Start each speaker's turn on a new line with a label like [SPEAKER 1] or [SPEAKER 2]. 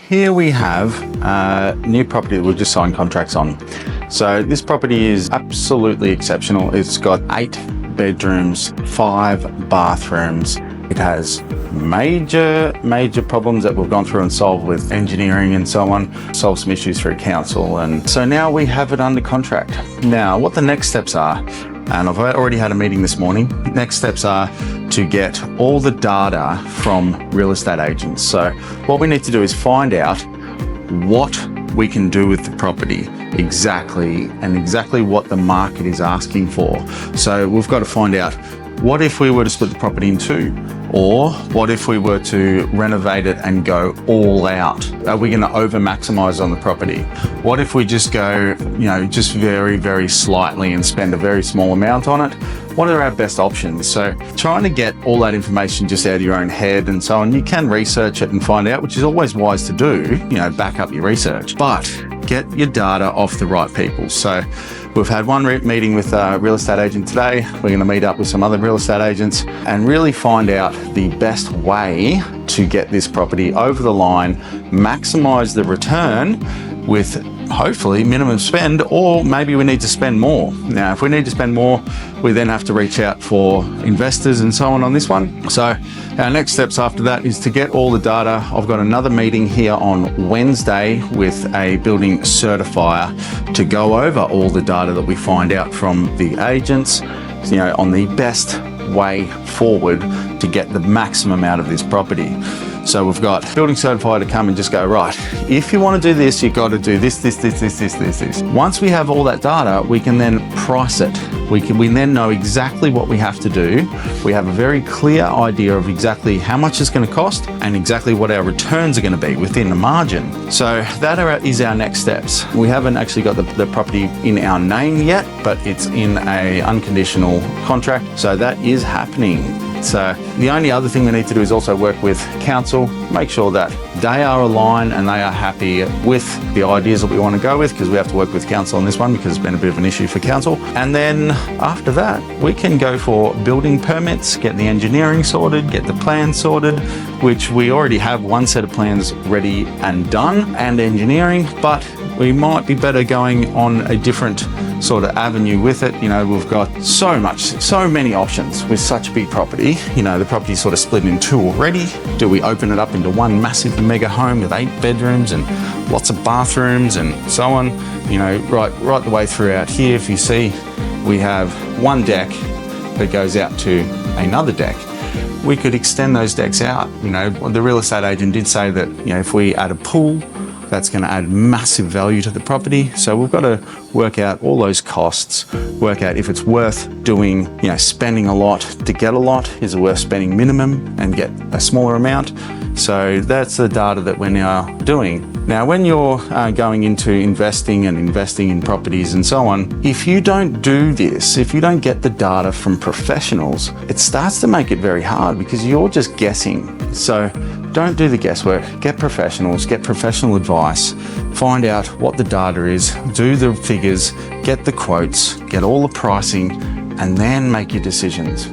[SPEAKER 1] here we have a new property that we've just signed contracts on. So this property is absolutely exceptional. It's got 8 bedrooms, 5 bathrooms. It has major problems that we've gone through and solved with engineering and so on, solved some issues through council. And so now we have it under contract. Now, what the next steps are, and I've already had a meeting this morning, next steps are to get all the data from real estate agents. So what we need to do is find out what we can do with the property exactly what the market is asking for. So we've got to find out, what if we were to split the property in 2? Or what if we were to renovate it and go all out? Are we going to over maximize on the property? What if we just go, just very slightly and spend a very small amount on it? What are our best options? So trying to get all that information just out of your own head and so on, you can research it and find out, which is always wise to do, back up your research, but get your data off the right people. So we've had one meeting with a real estate agent today. We're going to meet up with some other real estate agents and really find out the best way to get this property over the line, maximize the return with hopefully minimum spend, or maybe we need to spend more. Now, if we need to spend more, we then have to reach out for investors and so on this one. So our next steps after that is to get all the data. I've got another meeting here on Wednesday with a building certifier to go over all the data that we find out from the agents, on the best way forward to get the maximum out of this property. So we've got building certified to come and just go, right, if you want to do this, you've got to do this. Once we have all that data, we can then price it. We then know exactly what we have to do. We have a very clear idea of exactly how much it's going to cost and exactly what our returns are going to be within the margin. So that is our next steps. We haven't actually got the property in our name yet, but it's in a unconditional contract. So that is happening. So the only other thing we need to do is also work with council, make sure that they are aligned and they are happy with the ideas that we want to go with, because we have to work with council on this one because it's been a bit of an issue for council. And then after that, we can go for building permits, get the engineering sorted, get the plans sorted, which we already have one set of plans ready and done, and engineering, but we might be better going on a different sort of avenue with it. We've got so many options with such a big property. The property's sort of split in 2 already. Do we open it up into one massive mega home with 8 bedrooms and lots of bathrooms and so on? Right the way throughout here, if you see, we have one deck that goes out to another deck. We could extend those decks out. The real estate agent did say that, if we add a pool, that's going to add massive value to the property. So we've got to work out all those costs, work out if it's worth doing, spending a lot to get a lot. Is it worth spending minimum and get a smaller amount? So that's the data that we're now doing. Now, when you're going into investing in properties and so on, if you don't do this, if you don't get the data from professionals, it starts to make it very hard because you're just guessing. So don't do the guesswork, get professionals, get professional advice, find out what the data is, do the figures, get the quotes, get all the pricing, and then make your decisions.